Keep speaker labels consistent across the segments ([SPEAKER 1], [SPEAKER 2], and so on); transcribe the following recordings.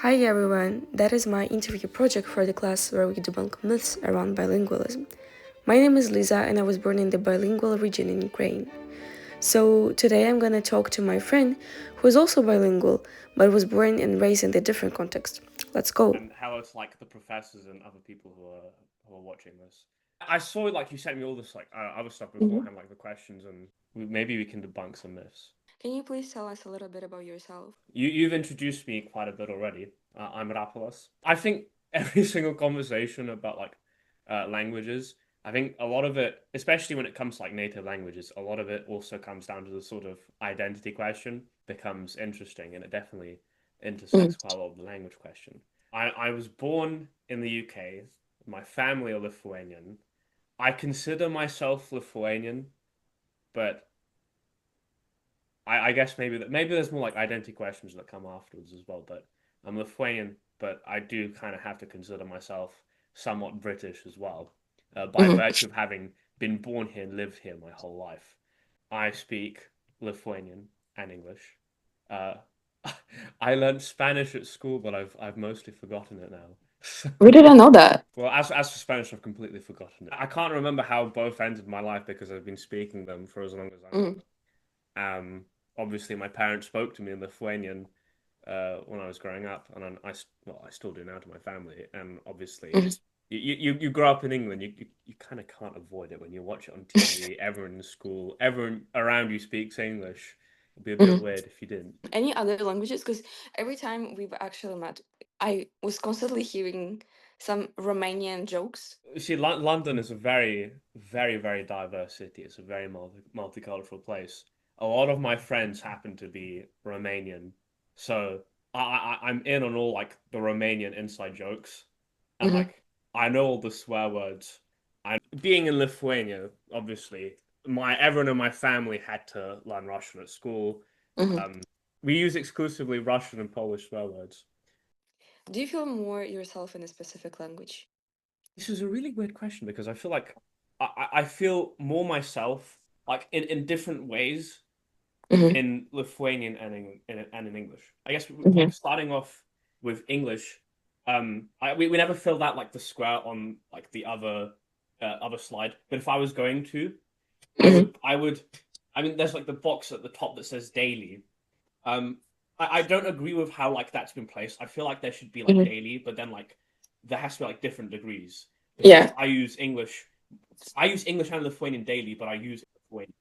[SPEAKER 1] Hi everyone, that is my interview project for the class where we debunk myths around bilingualism. My name is Lisa and I was born in the bilingual region in Ukraine. So today I'm gonna talk to my friend who is also bilingual but was born and raised in a different context. Let's go.
[SPEAKER 2] And how it's like the professors and other people who are watching this. I saw like you sent me all this like other stuff beforehand, like the questions, and maybe we can debunk some myths.
[SPEAKER 1] Can you please tell us a little bit about yourself?
[SPEAKER 2] You've introduced me quite a bit already. I'm Rapolas. I think every single conversation about like languages, I think a lot of it, especially when it comes to like native languages, a lot of it also comes down to the sort of identity question becomes interesting, and it definitely intersects quite a lot of the language question. I was born in the UK. My family are Lithuanian. I consider myself Lithuanian, but I guess maybe there's more like identity questions that come afterwards as well. But I'm Lithuanian, but I do kind of have to consider myself somewhat British as well, by virtue of having been born here and lived here my whole life. I speak Lithuanian and English. Uh, I learned Spanish at school, but I've mostly forgotten it now.
[SPEAKER 3] We didn't know that.
[SPEAKER 2] Well, as for Spanish, I've completely forgotten it. I can't remember how both entered my life because I've been speaking them for as long as I know. Obviously, my parents spoke to me in Lithuanian when I was growing up, and I still do now to my family. And obviously, you grow up in England, you kind of can't avoid it when you watch it on TV. Everyone in school, everyone around you speaks English. It'd be a bit weird if you didn't.
[SPEAKER 1] Any other languages? Because every time we've actually met, I was constantly hearing some Romanian jokes.
[SPEAKER 2] You see, London is a very, very, very diverse city. It's a very multicultural place. A lot of my friends happen to be Romanian, so I'm in on all like the Romanian inside jokes, and like I know all the swear words. And being in Lithuania, obviously, my everyone in my family had to learn Russian at school. Um, we use exclusively Russian and Polish swear words.
[SPEAKER 1] Do you feel more yourself in a specific language?
[SPEAKER 2] This is a really weird question because I feel like I feel more myself like in different ways in Lithuanian and in English. I guess like starting off with English, we never filled out like the square on like the other slide. But if I was going to, I would I mean there's like the box at the top that says daily. Um, I don't agree with how like that's been placed. I feel like there should be like daily, but then like there has to be like different degrees because
[SPEAKER 3] Yeah.
[SPEAKER 2] I use English and Lithuanian daily, but I use Lithuanian.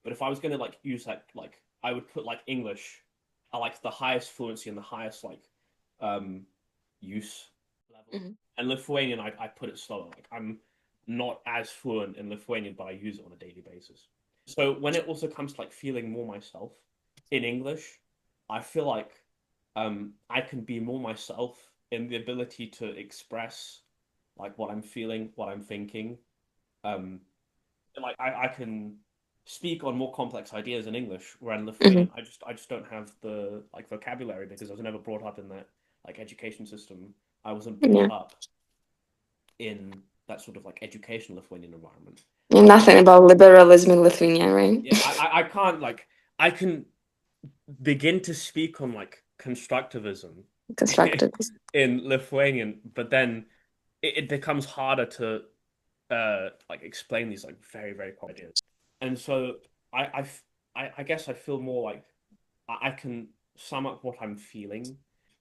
[SPEAKER 2] But if I was gonna like use like I would put like English at like the highest fluency and the highest like um use level, and Lithuanian I put it slower. Like I'm not as fluent in Lithuanian, but I use it on a daily basis. So when it also comes to like feeling more myself in English, I feel like I can be more myself in the ability to express like what I'm feeling, what I'm thinking. Um, like I can speak on more complex ideas in English, where in Lithuanian I just don't have the like vocabulary because I was never brought up in that like education system. I wasn't brought
[SPEAKER 3] Yeah.
[SPEAKER 2] up in that sort of like educational Lithuanian environment.
[SPEAKER 3] And
[SPEAKER 2] So
[SPEAKER 3] nothing about liberalism in Lithuania, right?
[SPEAKER 2] yeah, I can't like I can begin to speak on like constructivism
[SPEAKER 3] Constructed.
[SPEAKER 2] in Lithuanian, but then it becomes harder to like explain these like very very complex ideas. And so I guess I feel more like I can sum up what I'm feeling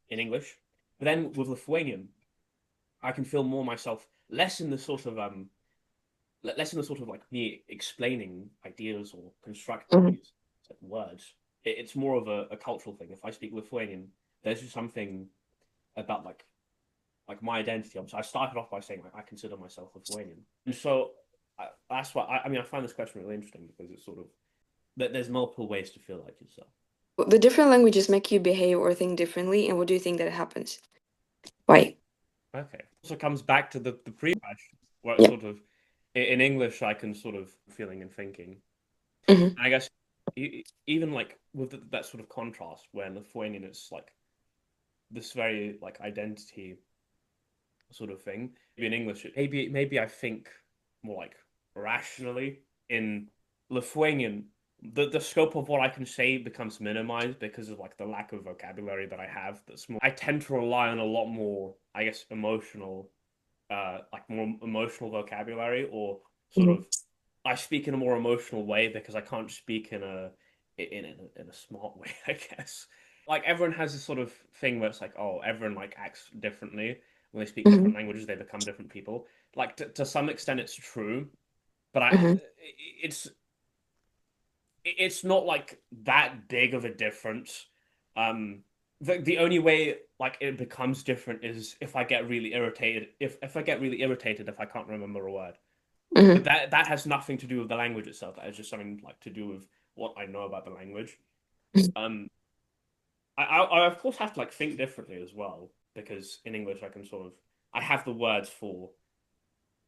[SPEAKER 2] in English, but then with Lithuanian, I can feel more myself, less in the sort of like me explaining ideas or constructing these like, words. It's more of a cultural thing. If I speak Lithuanian, there's just something about like my identity. So I started off by saying like I consider myself Lithuanian, and so that's why I mean I find this question really interesting because it's sort of that there's multiple ways to feel like yourself.
[SPEAKER 1] The different languages make you behave or think differently, and what do you think that happens? Why?
[SPEAKER 2] Okay, so it comes back to the pre question where it's
[SPEAKER 3] Yeah.
[SPEAKER 2] sort of in English I can sort of feeling and thinking.
[SPEAKER 3] hmm
[SPEAKER 2] I guess even like with that sort of contrast where in Lithuanian it's like this very like identity sort of thing. Maybe in English, maybe I think more like rationally. In Lithuanian, the scope of what I can say becomes minimized because of like the lack of vocabulary that I have. That's more. I tend to rely on a lot more, I guess, emotional, like more emotional vocabulary, or sort
[SPEAKER 3] Mhm.
[SPEAKER 2] of I speak in a more emotional way because I can't speak in a smart way, I guess. Like everyone has this sort of thing where it's like, oh, everyone like acts differently when they speak different
[SPEAKER 3] Mhm.
[SPEAKER 2] languages, they become different people. Like to some extent, it's true, but
[SPEAKER 3] Mhm.
[SPEAKER 2] it's it's not like that big of a difference. The only way like it becomes different is if I get really irritated. If I get really irritated if I can't remember a word. But
[SPEAKER 3] Mhm.
[SPEAKER 2] that has nothing to do with the language itself. That is just something like to do with what I know about the language. Um, I of course have to like think differently as well because in English I can sort of I have the words for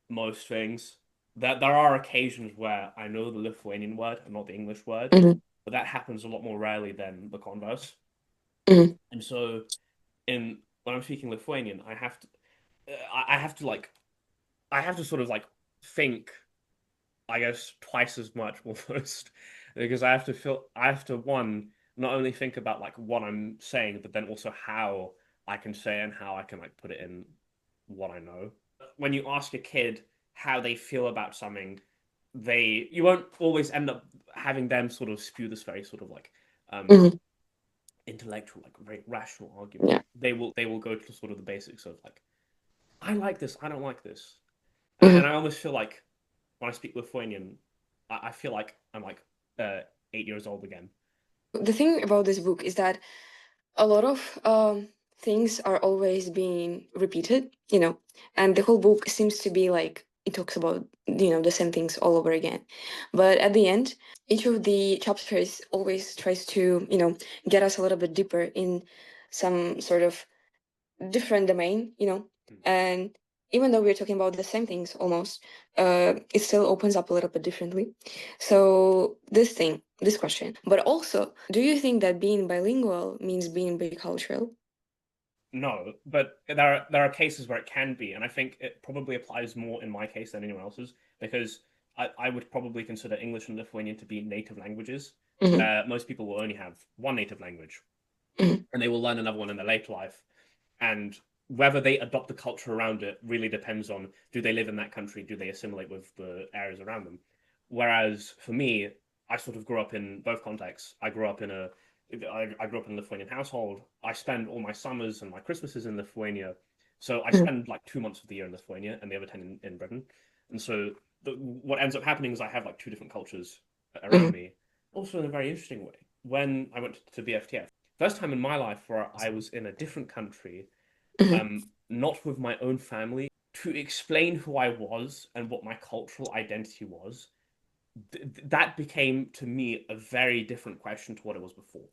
[SPEAKER 2] most things. There are occasions where I know the Lithuanian word and not the English word,
[SPEAKER 3] Mhm.
[SPEAKER 2] but that happens a lot more rarely than the converse.
[SPEAKER 3] Mhm.
[SPEAKER 2] And so in when I'm speaking Lithuanian, I have to like I have to sort of like think I guess twice as much almost because I have to one not only think about like what I'm saying but then also how I can say and how I can like put it in what I know. When you ask a kid how they feel about something, they you won't always end up having them sort of spew this very sort of like um
[SPEAKER 3] Mhm.
[SPEAKER 2] intellectual like very rational argument.
[SPEAKER 3] Yeah.
[SPEAKER 2] They will go to sort of the basics of like I like this, I don't like this. And
[SPEAKER 3] Mhm.
[SPEAKER 2] I almost feel like when I speak Lithuanian, I feel like I'm like 8 years old again.
[SPEAKER 3] The thing about this book is that a lot of things are always being repeated, and the whole book seems to be like it talks about, the same things all over again. But at the end, each of the chapters always tries to, get us a little bit deeper in some sort of different domain, and even though we're talking about the same things almost, it still opens up a little bit differently. So this question, but also, do you think that being bilingual means being bicultural?
[SPEAKER 2] No, but there are cases where it can be, and I think it probably applies more in my case than anyone else's because I would probably consider English and Lithuanian to be native languages,
[SPEAKER 3] Hmm.
[SPEAKER 2] where most people will only have one native language
[SPEAKER 3] Hmm.
[SPEAKER 2] and they will learn another one in their later life. And whether they adopt the culture around it really depends on do they live in that country, do they assimilate with the areas around them. Whereas for me, I sort of grew up in both contexts. I grew up in a Lithuanian household. I spend all my summers and my Christmases in Lithuania. So I
[SPEAKER 3] Hmm.
[SPEAKER 2] spend like 2 months of the year in Lithuania and the other 10 in Britain. And so what ends up happening is I have like two different cultures around
[SPEAKER 3] Hmm.
[SPEAKER 2] me. Also in a very interesting way. When I went to BFTF, first time in my life where I was in a different country,
[SPEAKER 3] Hmm.
[SPEAKER 2] not with my own family, to explain who I was and what my cultural identity was, that became to me a very different question to what it was before.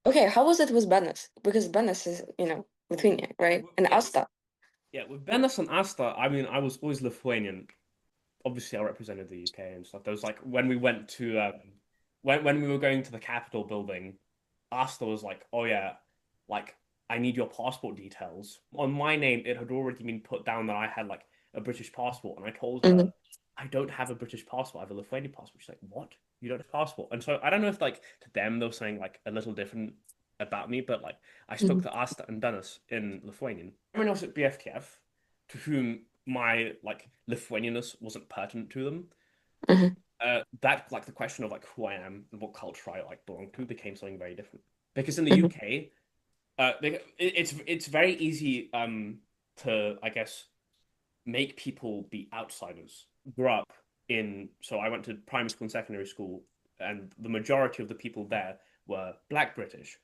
[SPEAKER 3] Okay, how was it with Bennis? Because Bennis is, Lithuania, right? And
[SPEAKER 2] Yeah,
[SPEAKER 3] Asta.
[SPEAKER 2] yeah. With Bennis and Asta, I mean, I was always Lithuanian. Obviously, I represented the UK and stuff. There was like when we went to when we were going to the Capitol building, Asta was like, "Oh yeah, like I need your passport details." On my name, it had already been put down that I had like a British passport, and I told
[SPEAKER 3] Hmm.
[SPEAKER 2] her I don't have a British passport. I have a Lithuanian passport. She's like, "What? You don't have a passport?" And so I don't know if like to them they were saying like a little different about me, but like I spoke
[SPEAKER 3] Hmm.
[SPEAKER 2] to Asta and Dennis in Lithuanian. Everyone else at BFTF, to whom my like Lithuanianness wasn't pertinent to them,
[SPEAKER 3] Hmm.
[SPEAKER 2] that like the question of like who I am and what culture I like belong to became something very different. Because in the
[SPEAKER 3] Hmm.
[SPEAKER 2] UK, it's very easy to I guess make people be outsiders. Grew up in so I went to primary school and secondary school, and the majority of the people there were Black British,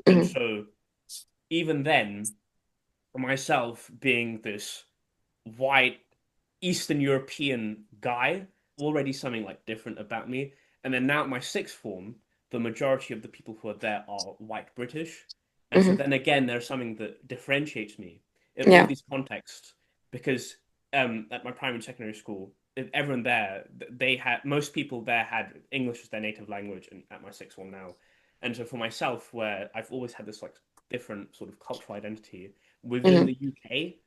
[SPEAKER 2] and
[SPEAKER 3] Hmm.
[SPEAKER 2] so even then, myself being this white Eastern European guy, already something like different about me. And then now at my sixth form, the majority of the people who are there are white British. And so
[SPEAKER 3] Hmm.
[SPEAKER 2] then again, there's something that differentiates me in all
[SPEAKER 3] Yeah.
[SPEAKER 2] these contexts because at my primary and secondary school, everyone there, they had most people there had English as their native language, and at my sixth form now. And so for myself, where I've always had this like different sort of cultural identity within
[SPEAKER 3] Hmm.
[SPEAKER 2] the UK,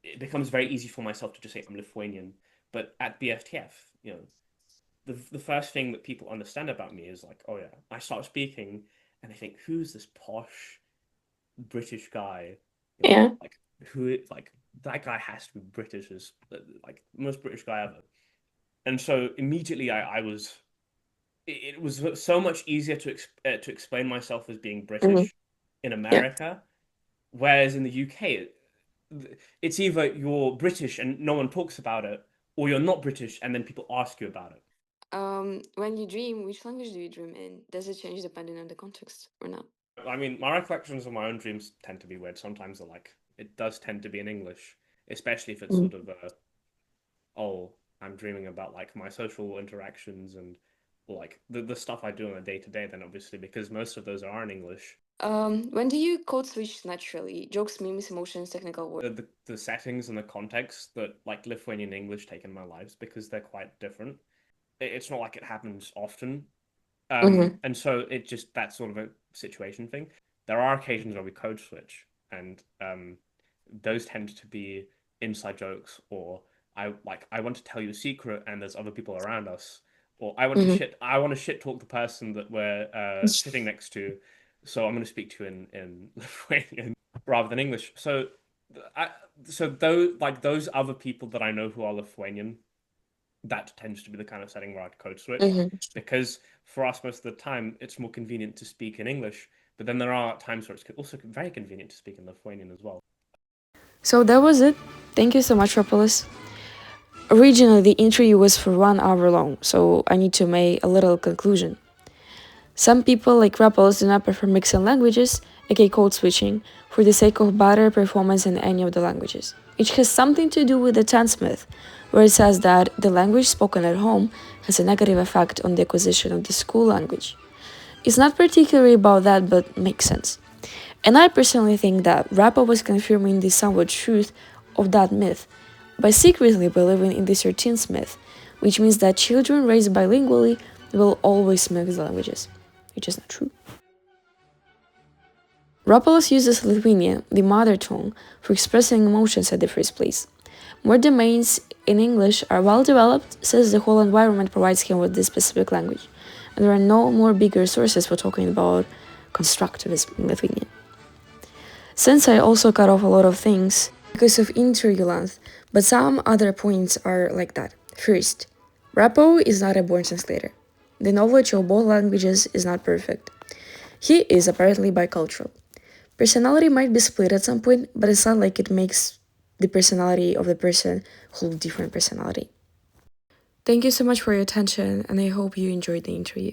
[SPEAKER 2] it becomes very easy for myself to just say I'm Lithuanian. But at BFTF, the first thing that people understand about me is like, oh yeah, I start speaking and they think, who's this posh British guy?
[SPEAKER 3] Yeah.
[SPEAKER 2] Like who like that guy has to be British as like most British guy ever. And so immediately I was it was so much easier to explain myself as being
[SPEAKER 3] Hmm.
[SPEAKER 2] British in
[SPEAKER 3] Yeah.
[SPEAKER 2] America, whereas in the UK it's either you're British and no one talks about it, or you're not British and then people ask you about it.
[SPEAKER 3] When you dream, which language do you dream in? Does it change depending on the context or not?
[SPEAKER 2] I mean, my recollections of my own dreams tend to be weird. Sometimes they're like, it does tend to be in English, especially if it's
[SPEAKER 3] Mm.
[SPEAKER 2] sort of oh, I'm dreaming about like my social interactions and like the stuff I do on a day to day, then obviously because most of those are in English.
[SPEAKER 3] When do you code switch naturally? Jokes, memes, emotions, technical words.
[SPEAKER 2] The settings and the context that like Lithuanian English take in my lives because they're quite different. It's not like it happens often.
[SPEAKER 3] Mm-hmm.
[SPEAKER 2] And so it just that's sort of a situation thing. There are occasions where we code switch, and those tend to be inside jokes, or I want to tell you a secret, and there's other people around us, or
[SPEAKER 3] Mm-hmm.
[SPEAKER 2] I want to shit talk the person that we're sitting next to, so I'm going to speak to you in Lithuanian rather than English. I, so those other people that I know who are Lithuanian, that tends to be the kind of setting where I'd code switch
[SPEAKER 3] Mm-hmm.
[SPEAKER 2] because for us most of the time it's more convenient to speak in English, but then there are times where it's also very convenient to speak in Lithuanian as well.
[SPEAKER 1] So that was it. Thank you so much, Rapolas. Originally, the interview was for 1 hour long, so I need to make a little conclusion. Some people, like Rapolas, do not prefer mixing languages, aka code switching, for the sake of better performance in any of the languages. Which has something to do with the tense myth, where it says that the language spoken at home has a negative effect on the acquisition of the school language. It's not particularly about that, but makes sense. And I personally think that Rapo was confirming the somewhat truth of that myth by secretly believing in the 13th myth, which means that children raised bilingually will always mix languages, which is not true. Rapolas uses Lithuanian, the mother tongue, for expressing emotions at the first place. More domains in English are well developed since the whole environment provides him with this specific language, and there are no more bigger sources for talking about constructivism in Lithuanian. Since I also cut off a lot of things because of interview length, but some other points are like that. First, Rapo is not a born translator. The knowledge of both languages is not perfect. He is apparently bicultural. Personality might be split at some point, but it's not like it makes the personality of the person hold different personality. Thank you so much for your attention, and I hope you enjoyed the interview.